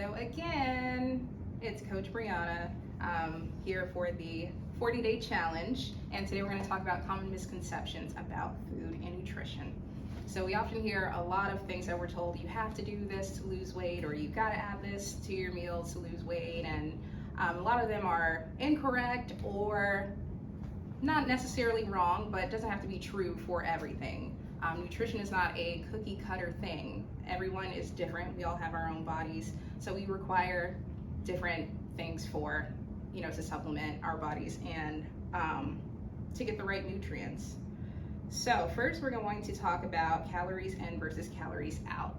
Hello again, it's Coach Briana here for the 40-day challenge, and today we're going to talk about common misconceptions about food and nutrition. So we often hear a lot of things that we're told: you have to do this to lose weight, or you've got to add this to your meals to lose weight, and a lot of them are incorrect or not necessarily wrong, but it doesn't have to be true for everything. Nutrition is not a cookie cutter thing. Everyone is different. We all have our own bodies, so we require different things for, to supplement our bodies and to get the right nutrients. So first, we're going to talk about calories in versus calories out.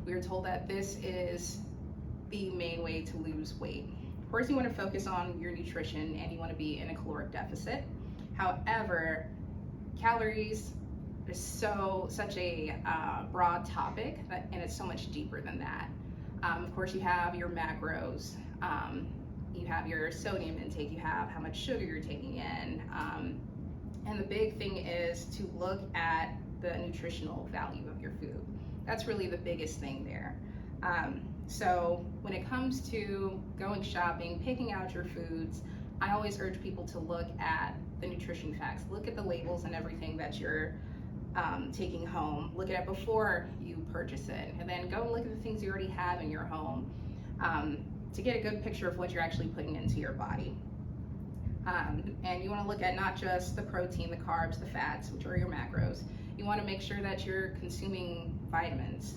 We are told that this is the main way to lose weight. First, you want to focus on your nutrition and you want to be in a caloric deficit. However, calories is such a broad topic, and it's so much deeper than that. Of course, you have your macros, you have your sodium intake, you have how much sugar you're taking in, and the big thing is to look at the nutritional value of your food. That's really the biggest thing there. So when it comes to going shopping, picking out your foods, I always urge people to look at the nutrition facts. Look at the labels and everything that you're taking home. Look at it before you purchase it, and then go and look at the things you already have in your home to get a good picture of what you're actually putting into your body. And you want to look at not just the protein, the carbs, the fats, which are your macros. You want to make sure that you're consuming vitamins.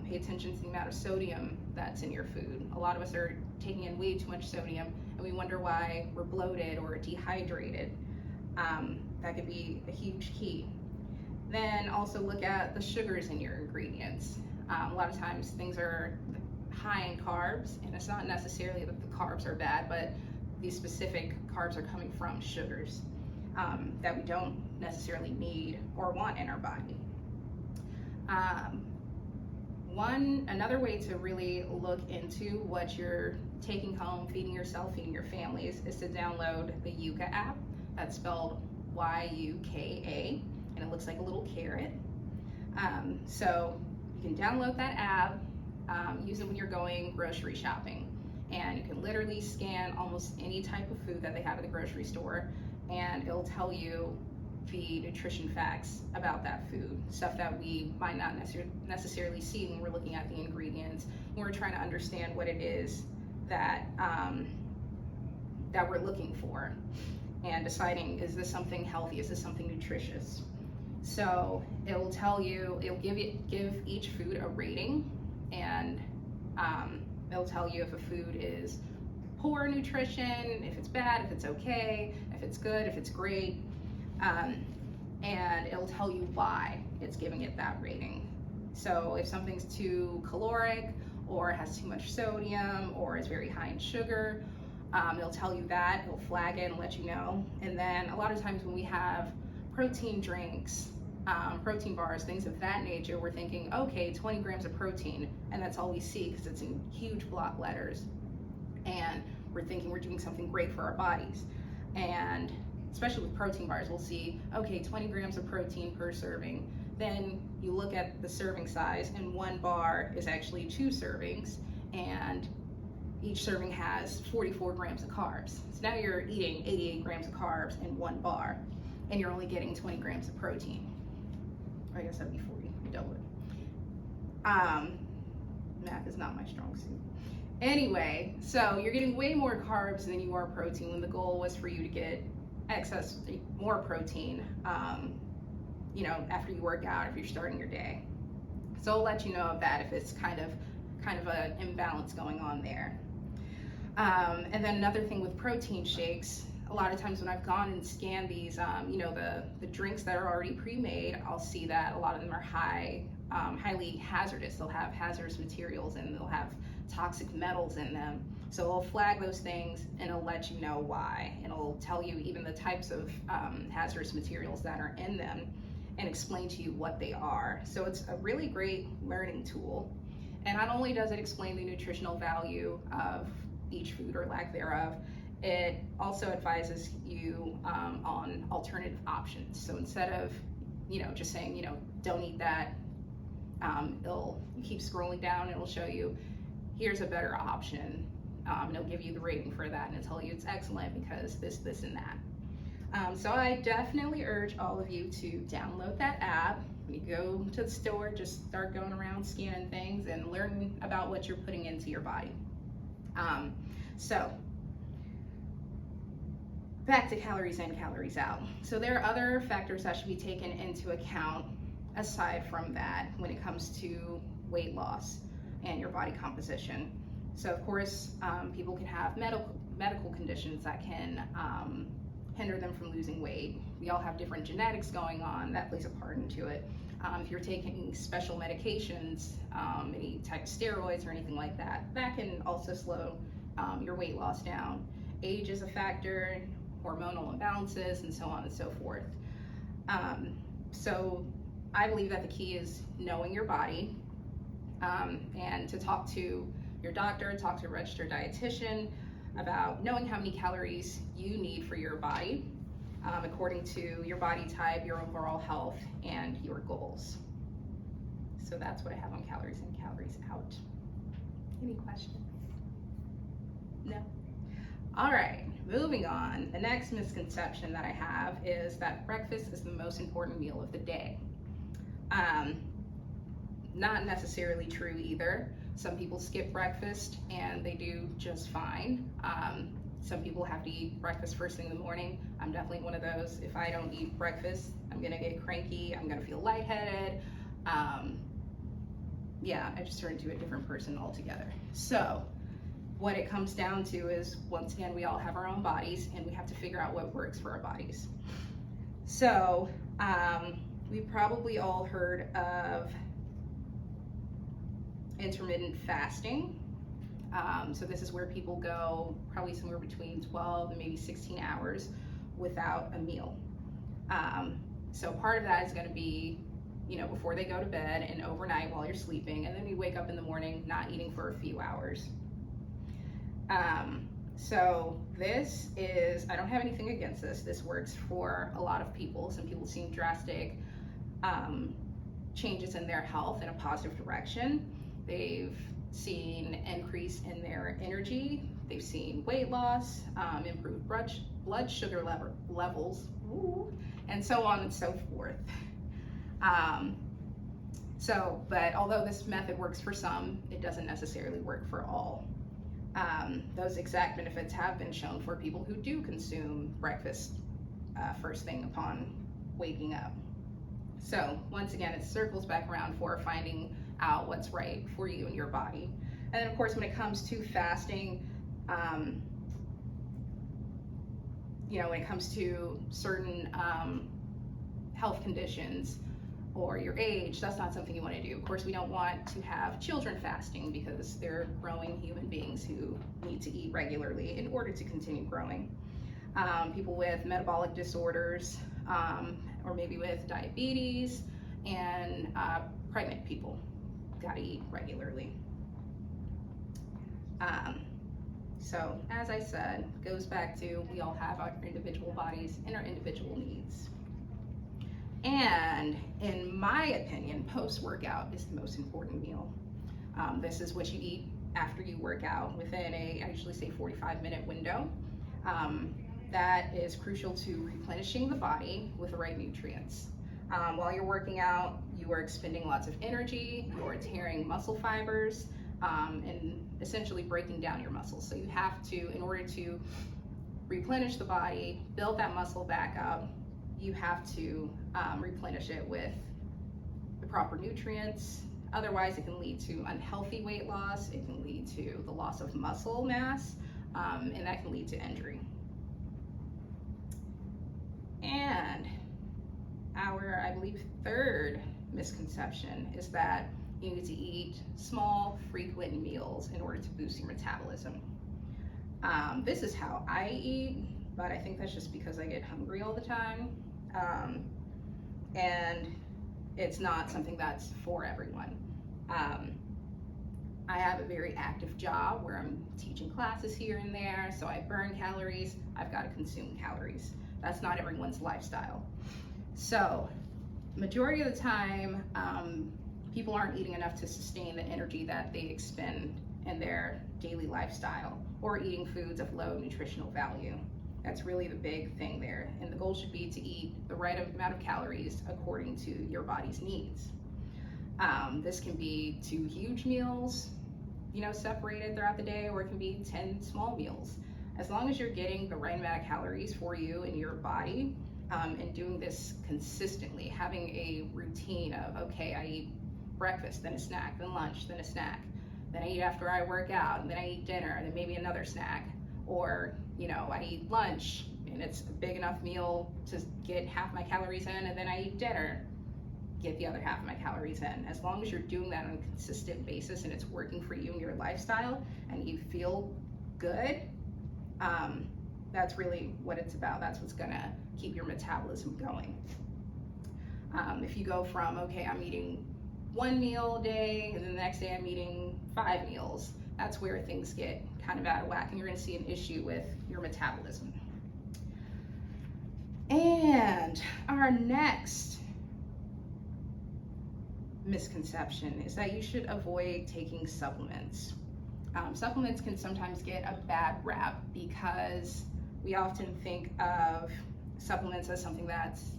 Pay attention to the amount of sodium that's in your food. A lot of us are taking in way too much sodium, and we wonder why we're bloated or dehydrated. That could be a huge key. Then also look at the sugars in your ingredients. A lot of times things are high in carbs, and it's not necessarily that the carbs are bad, but these specific carbs are coming from sugars that we don't necessarily need or want in our body. Another way to really look into what you're taking home, feeding yourself, feeding your families, is to download the Yuka app. That's spelled Y-U-K-A, and it looks like a little carrot. So you can download that app, use it when you're going grocery shopping, and you can literally scan almost any type of food that they have at the grocery store, and it'll tell you the nutrition facts about that food, stuff that we might not necessarily see when we're looking at the ingredients, when we're trying to understand what it is that we're looking for, and deciding, is this something healthy, is this something nutritious? So it'll tell you, it'll give each food a rating, and it'll tell you if a food is poor nutrition, if it's bad, if it's okay, if it's good, if it's great, and it'll tell you why it's giving it that rating. So if something's too caloric, or has too much sodium, or is very high in sugar, it'll tell you that, it'll flag it and let you know. And then a lot of times when we have protein drinks, protein bars, things of that nature, we're thinking, okay, 20 grams of protein, and that's all we see because it's in huge block letters. And we're thinking we're doing something great for our bodies. And especially with protein bars, we'll see, okay, 20 grams of protein per serving. Then you look at the serving size, and one bar is actually 2 servings, and each serving has 44 grams of carbs. So now you're eating 88 grams of carbs in one bar, and you're only getting 20 grams of protein. Or I guess that'd be 40, double it. Math is not my strong suit. Anyway, so you're getting way more carbs than you are protein, when the goal was for you to get more protein, after you work out, if you're starting your day. So I'll let you know of that if it's kind of an imbalance going on there. And then another thing with protein shakes, a lot of times when I've gone and scanned these, the drinks that are already pre-made, I'll see that a lot of them are highly hazardous. They'll have hazardous materials, and they'll have toxic metals in them. So it'll flag those things, and it'll let you know why, and it'll tell you even the types of hazardous materials that are in them, and explain to you what they are. So it's a really great learning tool. And not only does it explain the nutritional value of each food or lack thereof, it also advises you on alternative options. So instead of just saying don't eat that, you keep scrolling down, and it'll show you here's a better option. And it'll give you the rating for that, and it'll tell you it's excellent because this, and that. So I definitely urge all of you to download that app. When you go to the store, just start going around scanning things and learning about what you're putting into your body. So back to calories in, calories out. So there are other factors that should be taken into account aside from that when it comes to weight loss and your body composition. So of course, people can have medical conditions that can hinder them from losing weight. We all have different genetics going on, that plays a part into it. If you're taking special medications, any type of steroids or anything like that, that can also slow your weight loss down. Age is a factor, hormonal imbalances, and so on and so forth. So I believe that the key is knowing your body, and to talk to your doctor, talk to a registered dietitian about knowing how many calories you need for your body, according to your body type, your overall health, and your goals. So that's what I have on calories in, calories out. Any questions? No? All right, moving on. The next misconception that I have is that breakfast is the most important meal of the day. Not necessarily true either. Some people skip breakfast and they do just fine. Some people have to eat breakfast first thing in the morning. I'm definitely one of those. If I don't eat breakfast, I'm gonna get cranky, I'm gonna feel lightheaded. Yeah, I just turn into a different person altogether. So what it comes down to is, once again, we all have our own bodies and we have to figure out what works for our bodies. So we've probably all heard of intermittent fasting. So this is where people go probably somewhere between 12 and maybe 16 hours without a meal. So part of that is going to be, before they go to bed and overnight while you're sleeping, and then you wake up in the morning not eating for a few hours. So this is, I don't have anything against this. This works for a lot of people. Some people seem drastic changes in their health in a positive direction. They've seen increase in their energy, they've seen weight loss, improved blood sugar levels, and so on and so forth. But although this method works for some, it doesn't necessarily work for all. Those exact benefits have been shown for people who do consume breakfast first thing upon waking up. So once again, it circles back around for finding out what's right for you and your body. And then of course, when it comes to fasting, when it comes to certain health conditions or your age, that's not something you want to do. Of course, we don't want to have children fasting because they're growing human beings who need to eat regularly in order to continue growing. People with metabolic disorders, or maybe with diabetes, and pregnant people gotta eat regularly. So as I said, goes back to, we all have our individual bodies and our individual needs. And in my opinion, post-workout is the most important meal. This is what you eat after you work out within I usually say 45-minute window. That is crucial to replenishing the body with the right nutrients. While you're working out, you are expending lots of energy, you're tearing muscle fibers, and essentially breaking down your muscles. So you have to, in order to replenish the body, build that muscle back up, you have to replenish it with the proper nutrients. Otherwise, it can lead to unhealthy weight loss, it can lead to the loss of muscle mass, and that can lead to injury. And our, I believe, third misconception is that you need to eat small, frequent meals in order to boost your metabolism. This is how I eat, but I think that's just because I get hungry all the time. And it's not something that's for everyone. I have a very active job where I'm teaching classes here and there, so I burn calories, I've got to consume calories. That's not everyone's lifestyle. So, majority of the time, people aren't eating enough to sustain the energy that they expend in their daily lifestyle, or eating foods of low nutritional value. That's really the big thing there. And the goal should be to eat the right amount of calories according to your body's needs. This can be 2 huge meals, separated throughout the day, or it can be 10 small meals. As long as you're getting the right amount of calories for you and your body, and doing this consistently, having a routine of, okay, I eat breakfast, then a snack, then lunch, then a snack, then I eat after I work out, and then I eat dinner, and then maybe another snack, or I eat lunch and it's a big enough meal to get half my calories in, and then I eat dinner, get the other half of my calories in. As long as you're doing that on a consistent basis and it's working for you and your lifestyle and you feel good, that's really what it's about. That's what's gonna keep your metabolism going. If you go from, okay, I'm eating 1 meal a day and then the next day I'm eating 5 meals, that's where things get kind of out of whack and you're gonna see an issue with your metabolism. And our next misconception is that you should avoid taking supplements. Supplements can sometimes get a bad rap because we often think of supplements as something that's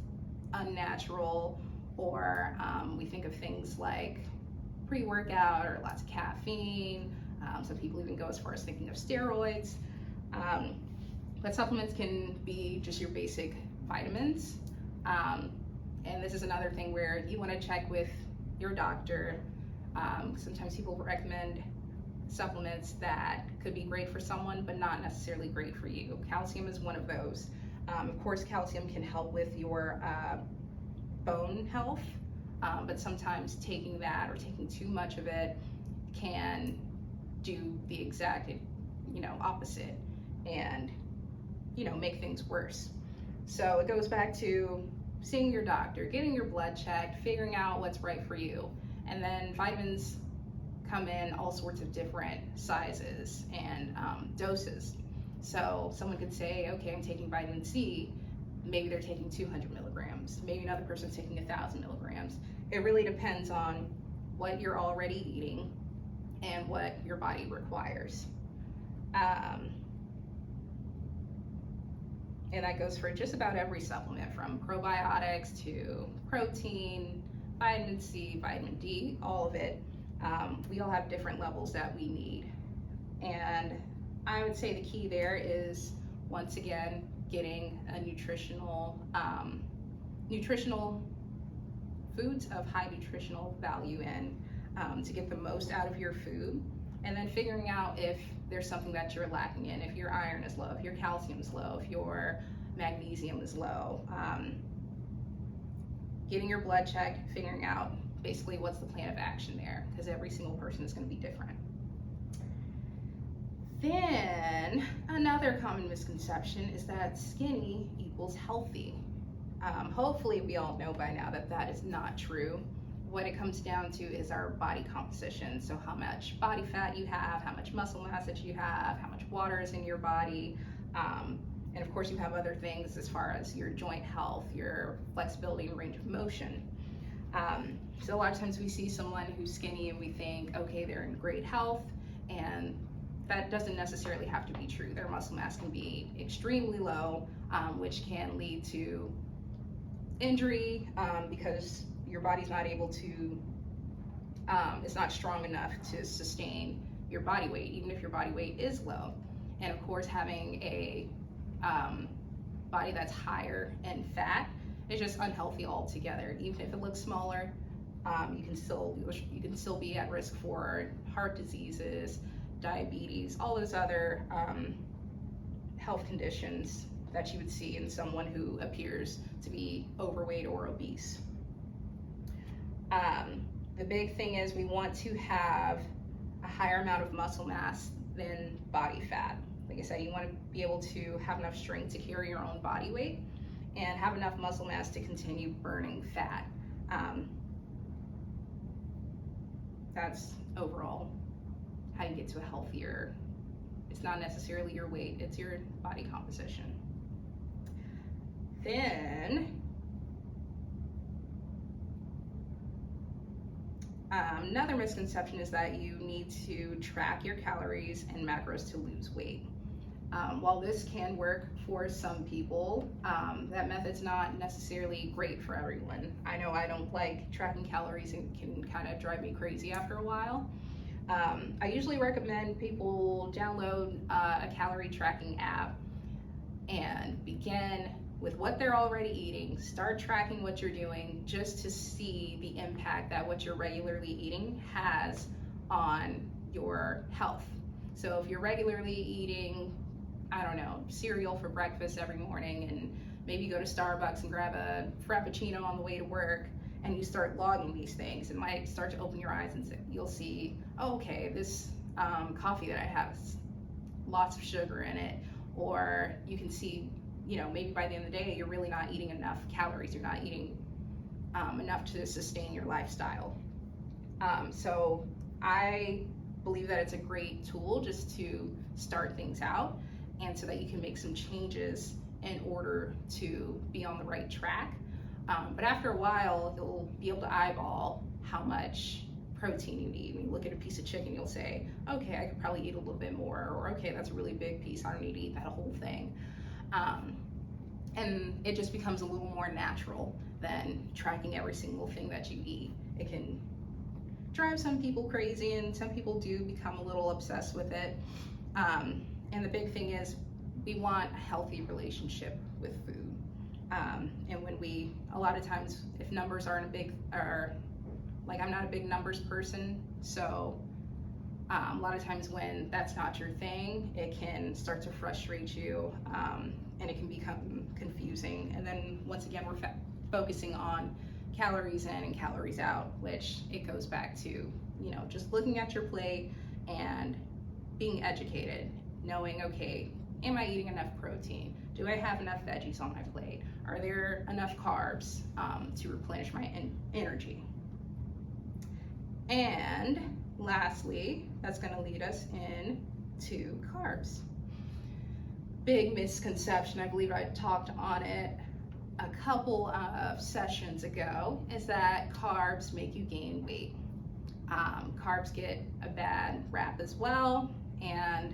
unnatural, or we think of things like pre-workout or lots of caffeine. Some people even go as far as thinking of steroids. But supplements can be just your basic vitamins. And this is another thing where you want to check with your doctor. Sometimes people recommend supplements that could be great for someone, but not necessarily great for you. Calcium is one of those. Of course, calcium can help with your bone health, but sometimes taking that or taking too much of it can do the exact, opposite and, make things worse. So it goes back to seeing your doctor, getting your blood checked, figuring out what's right for you. And then vitamins come in all sorts of different sizes and doses. So someone could say, okay, I'm taking vitamin C. Maybe they're taking 200 milligrams. Maybe another person's taking 1,000 milligrams. It really depends on what you're already eating and what your body requires. And that goes for just about every supplement, from probiotics to protein, vitamin C, vitamin D, all of it. We all have different levels that we need. And I would say the key there is, once again, getting a nutritional foods of high nutritional value in, to get the most out of your food, and then figuring out if there's something that you're lacking in, if your iron is low, if your calcium is low, if your magnesium is low. Getting your blood checked, figuring out basically what's the plan of action there, because every single person is going to be different. Then another common misconception is that skinny equals healthy. Hopefully we all know by now that that is not true. What it comes down to is our body composition. So how much body fat you have, how much muscle mass that you have, how much water is in your body. And of course you have other things as far as your joint health, your flexibility and range of motion. So a lot of times we see someone who's skinny and we think, okay, they're in great health, and that doesn't necessarily have to be true. Their muscle mass can be extremely low, which can lead to injury, because your body's not able to, it's not strong enough to sustain your body weight, even if your body weight is low. And of course, having a body that's higher in fat is just unhealthy altogether. Even if it looks smaller, you can still be at risk for heart diseases, diabetes, all those other health conditions that you would see in someone who appears to be overweight or obese. The big thing is we want to have a higher amount of muscle mass than body fat. Like I said, you want to be able to have enough strength to carry your own body weight and have enough muscle mass to continue burning fat. That's overall how you get to a healthier, it's not necessarily your weight, it's your body composition. Then Another misconception is that you need to track your calories and macros to lose weight. While this can work for some people, that method's not necessarily great for everyone. I know I don't like tracking calories and can kind of drive me crazy after a while. I usually recommend people download a calorie tracking app and begin with what they're already eating. Start tracking what you're doing just to see the impact that what you're regularly eating has on your health. So if you're regularly eating, I don't know, cereal for breakfast every morning, and maybe you go to Starbucks and grab a Frappuccino on the way to work, and you start logging these things, it might start to open your eyes and you'll see, oh, okay, this coffee that I have has lots of sugar in it. Or you can see, maybe by the end of the day, you're really not eating enough calories. You're not eating enough to sustain your lifestyle. So I believe that it's a great tool just to start things out, and so that you can make some changes in order to be on the right track. But after a while, you'll be able to eyeball how much protein you need. When you look at a piece of chicken, you'll say, okay, I could probably eat a little bit more, or okay, that's a really big piece, I don't need to eat that whole thing. And it just becomes a little more natural than tracking every single thing that you eat. It can drive some people crazy, and some people do become a little obsessed with it. And the big thing is, we want a healthy relationship with food. And when a lot of times, if numbers aren't I'm not a big numbers person, so a lot of times when that's not your thing, it can start to frustrate you, and it can become confusing. And then once again, we're focusing on calories in and calories out, which it goes back to, just looking at your plate and being educated, knowing, okay, am I eating enough protein? Do I have enough veggies on my plate? Are there enough carbs to replenish my energy? And lastly, that's going to lead us into carbs. Big misconception, I believe I talked on it a couple of sessions ago, is that carbs make you gain weight. Carbs get a bad rap as well, and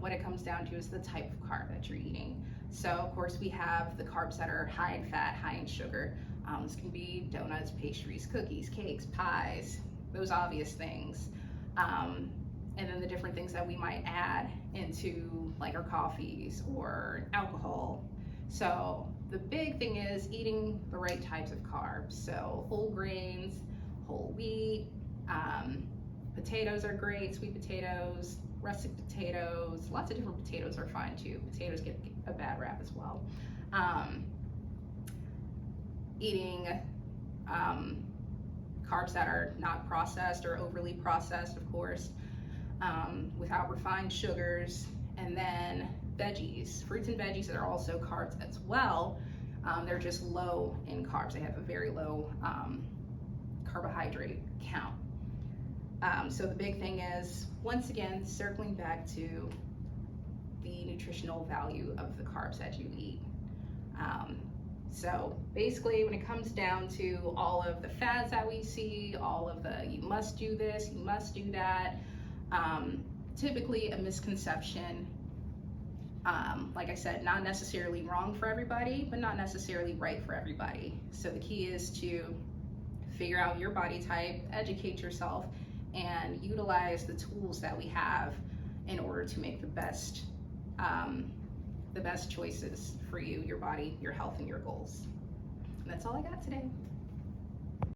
what it comes down to is the type of carb that you're eating. So of course we have the carbs that are high in fat, high in sugar. This can be donuts, pastries, cookies, cakes, pies, those obvious things. And then the different things that we might add into like our coffees or alcohol. So the big thing is eating the right types of carbs. So whole grains, whole wheat, potatoes are great, sweet potatoes, russet potatoes, lots of different potatoes are fine too. Potatoes get a bad rap as well. Eating carbs that are not processed or overly processed, of course, without refined sugars, and then veggies, fruits and veggies that are also carbs as well. They're just low in carbs. They have a very low carbohydrate count. So the big thing is, once again, circling back to the nutritional value of the carbs that you eat. So basically, when it comes down to all of the fads that we see, all of the you must do this, you must do that, typically a misconception, like I said, not necessarily wrong for everybody, but not necessarily right for everybody. So the key is to figure out your body type, educate yourself, and utilize the tools that we have in order to make the best choices for you, your body, your health, and your goals. And that's all I got today.